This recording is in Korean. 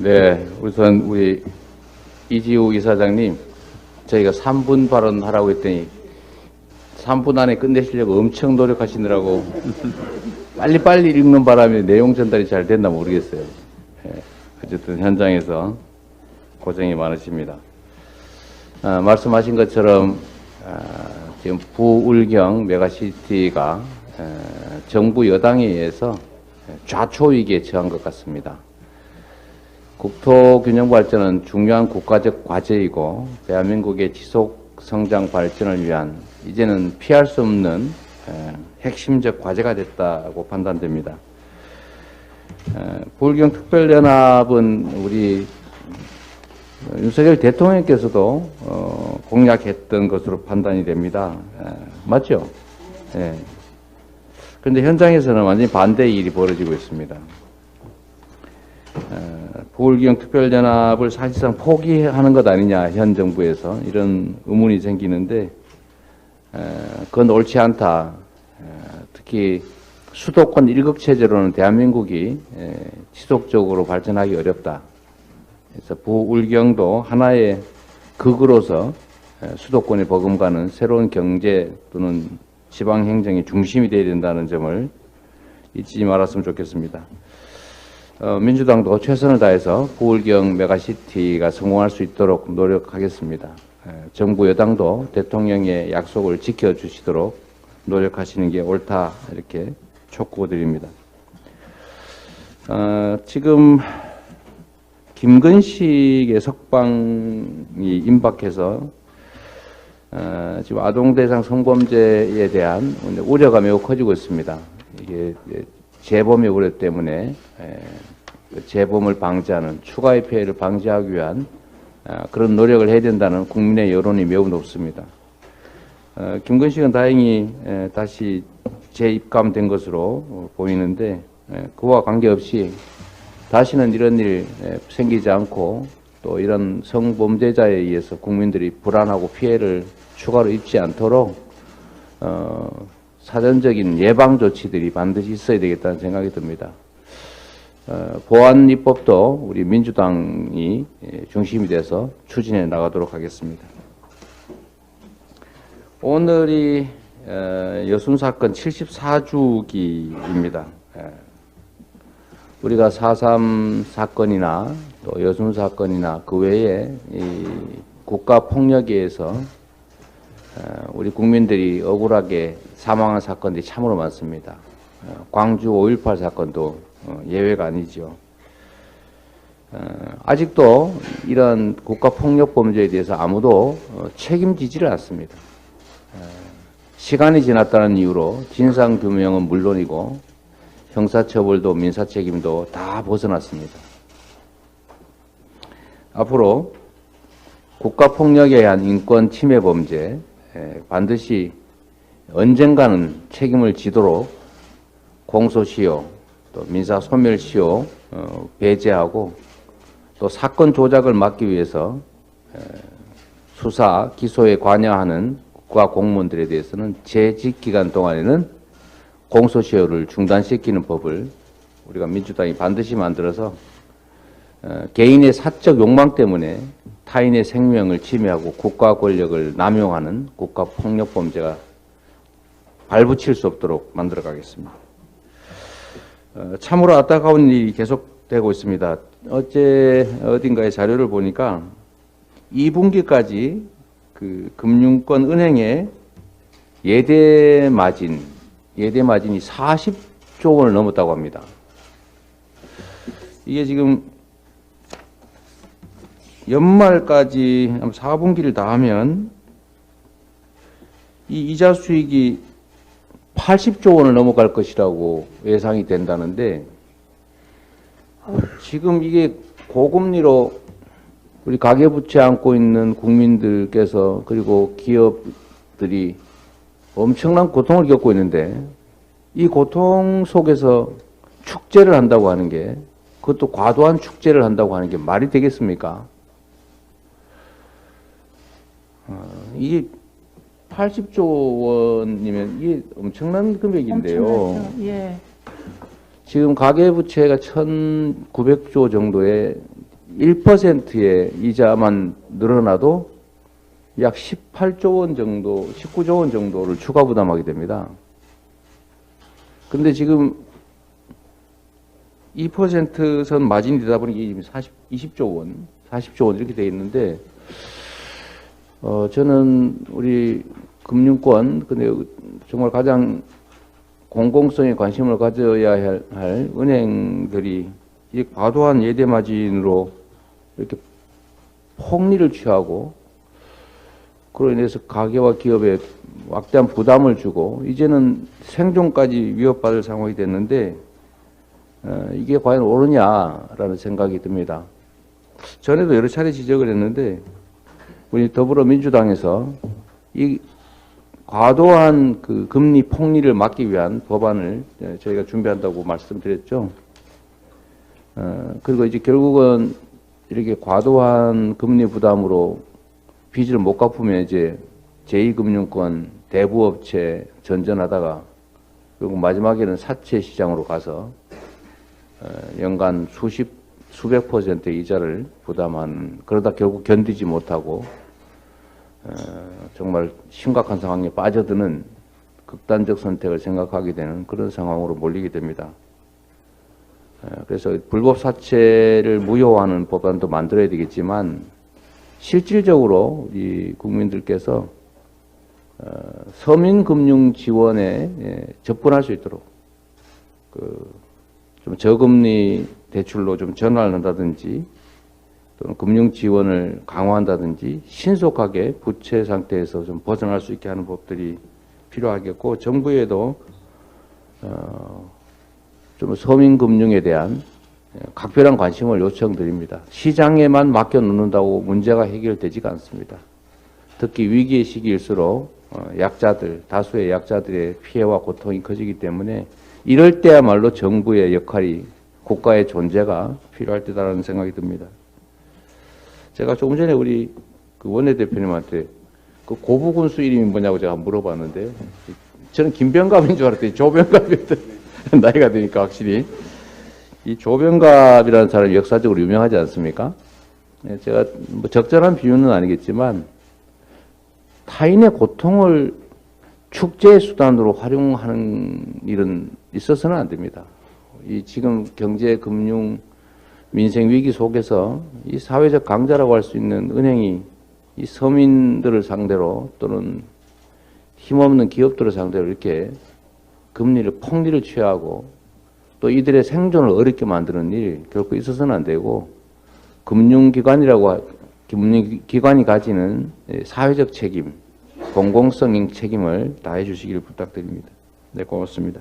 네, 우선 우리 이지우 이사장님, 저희가 3분 발언하라고 했더니 3분 안에 끝내시려고 엄청 노력하시느라고 빨리빨리 읽는 바람에 내용 전달이 잘 됐나 모르겠어요. 네, 어쨌든 현장에서 고생이 많으십니다. 말씀하신 것처럼 지금 부울경 메가시티가 정부 여당에 의해서 좌초위기에 처한 것 같습니다. 국토균형 발전은 중요한 국가적 과제이고 대한민국의 지속 성장 발전을 위한 이제는 피할 수 없는 핵심적 과제가 됐다고 판단됩니다. 부울경 특별연합은 우리 윤석열 대통령께서도 공약했던 것으로 판단이 됩니다. 맞죠? 그런데 현장에서는 완전히 반대의 일이 벌어지고 있습니다. 부울경 특별연합을 사실상 포기하는 것 아니냐, 현 정부에서 이런 의문이 생기는데 그건 옳지 않다. 특히 수도권 일극체제로는 대한민국이 지속적으로 발전하기 어렵다. 그래서 부울경도 하나의 극으로서 수도권에 버금가는 새로운 경제 또는 지방행정의 중심이 되어야 된다는 점을 잊지 말았으면 좋겠습니다. 민주당도 최선을 다해서 부울경 메가시티가 성공할 수 있도록 노력하겠습니다. 정부 여당도 대통령의 약속을 지켜주시도록 노력하시는 게 옳다, 이렇게 촉구드립니다. 지금 김근식의 석방이 임박해서 지금 아동대상 성범죄에 대한 우려가 매우 커지고 있습니다. 이게 재범의 우려 때문에 재범을 방지하는, 추가의 피해를 방지하기 위한 그런 노력을 해야 된다는 국민의 여론이 매우 높습니다. 김근식은 다행히 다시 재입감된 것으로 보이는데 그와 관계없이 다시는 이런 일 생기지 않고 또 이런 성범죄자에 의해서 국민들이 불안하고 피해를 추가로 입지 않도록 사전적인 예방 조치들이 반드시 있어야 되겠다는 생각이 듭니다. 보안 입법도 우리 민주당이 중심이 돼서 추진해 나가도록 하겠습니다. 오늘이 여순 사건 74주기입니다. 우리가 4.3 사건이나 또 여순 사건이나 그 외에 이 국가 폭력에 의해서 우리 국민들이 억울하게 사망한 사건들이 참으로 많습니다. 광주 5.18 사건도 예외가 아니죠. 아직도 이런 국가 폭력 범죄에 대해서 아무도 책임지지를 않습니다. 시간이 지났다는 이유로 진상규명은 물론이고 형사처벌도 민사책임도 다 벗어났습니다. 앞으로 국가폭력에 의한 인권 침해 범죄 반드시 언젠가는 책임을 지도록 공소시효, 또 민사소멸시효 배제하고 또 사건 조작을 막기 위해서 수사, 기소에 관여하는 국가 공무원들에 대해서는 재직 기간 동안에는 공소시효를 중단시키는 법을 우리가 민주당이 반드시 만들어서 개인의 사적 욕망 때문에 타인의 생명을 침해하고 국가 권력을 남용하는 국가폭력범죄가 발붙일 수 없도록 만들어 가겠습니다. 참으로 안타까운 일이 계속되고 있습니다. 어제 어딘가의 자료를 보니까 2분기까지 그 금융권 은행의 예대 마진이 40조 원을 넘었다고 합니다. 이게 지금 연말까지 4분기를 다 하면 이 이자 수익이 80조 원을 넘어갈 것이라고 예상이 된다는데 지금 이게 고금리로 우리 가계부채 안고 있는 국민들께서 그리고 기업들이 엄청난 고통을 겪고 있는데 이 고통 속에서 축제를 한다고 하는 게, 그것도 과도한 축제를 한다고 하는 게 말이 되겠습니까? 이게 80조 원이면 이게 엄청난 금액인데요. 엄청나죠. 예. 지금 가계부채가 1,900조 정도의 1%의 이자만 늘어나도 약 18조 원 정도, 19조 원 정도를 추가 부담하게 됩니다. 근데 지금 2%선 마진이 되다 보니 이게 20조 원, 40조 원 이렇게 돼 있는데, 저는 우리 금융권, 근데 정말 가장 공공성에 관심을 가져야 할 은행들이 이 과도한 예대 마진으로 이렇게 폭리를 취하고, 그로 인해서 가계와 기업에 막대한 부담을 주고, 이제는 생존까지 위협받을 상황이 됐는데, 이게 과연 옳으냐라는 생각이 듭니다. 전에도 여러 차례 지적을 했는데, 우리 더불어민주당에서 이 과도한 그 금리 폭리를 막기 위한 법안을 저희가 준비한다고 말씀드렸죠. 그리고 이제 결국은 이렇게 과도한 금리 부담으로 빚을 못 갚으면 이제 제2금융권 대부업체 전전하다가 결국 마지막에는 사채 시장으로 가서 연간 수백 % 이자를 부담하는, 그러다 결국 견디지 못하고 정말 심각한 상황에 빠져드는 극단적 선택을 생각하게 되는 그런 상황으로 몰리게 됩니다. 그래서 불법 사채를 무효화하는 법안도 만들어야 되겠지만, 실질적으로 이 국민들께서 서민금융 지원에 접근할 수 있도록 좀 저금리 대출로 좀 전환을 한다든지, 또는 금융 지원을 강화한다든지, 신속하게 부채 상태에서 좀 벗어날 수 있게 하는 법들이 필요하겠고, 정부에도 좀 서민금융에 대한 각별한 관심을 요청드립니다. 시장에만 맡겨놓는다고 문제가 해결되지가 않습니다. 특히 위기의 시기일수록 약자들, 다수의 약자들의 피해와 고통이 커지기 때문에 이럴 때야말로 정부의 역할이, 국가의 존재가 필요할 때다라는 생각이 듭니다. 제가 조금 전에 우리 그 원내대표님한테 그 고부군수 이름이 뭐냐고 제가 물어봤는데, 저는 김병갑인 줄 알았더니 조병갑이었더니 나이가 드니까 확실히 이 조병갑이라는 사람이 역사적으로 유명하지 않습니까? 제가 뭐 적절한 비유는 아니겠지만, 타인의 고통을 축제의 수단으로 활용하는 일은 있어서는 안 됩니다. 이 지금 경제, 금융, 민생 위기 속에서 이 사회적 강자라고 할 수 있는 은행이 이 서민들을 상대로, 또는 힘없는 기업들을 상대로 이렇게 금리를, 폭리를 취하고 또 이들의 생존을 어렵게 만드는 일 결코 있어서는 안 되고, 금융기관이 가지는 사회적 책임, 공공성인 책임을 다해 주시기를 부탁드립니다. 네, 고맙습니다.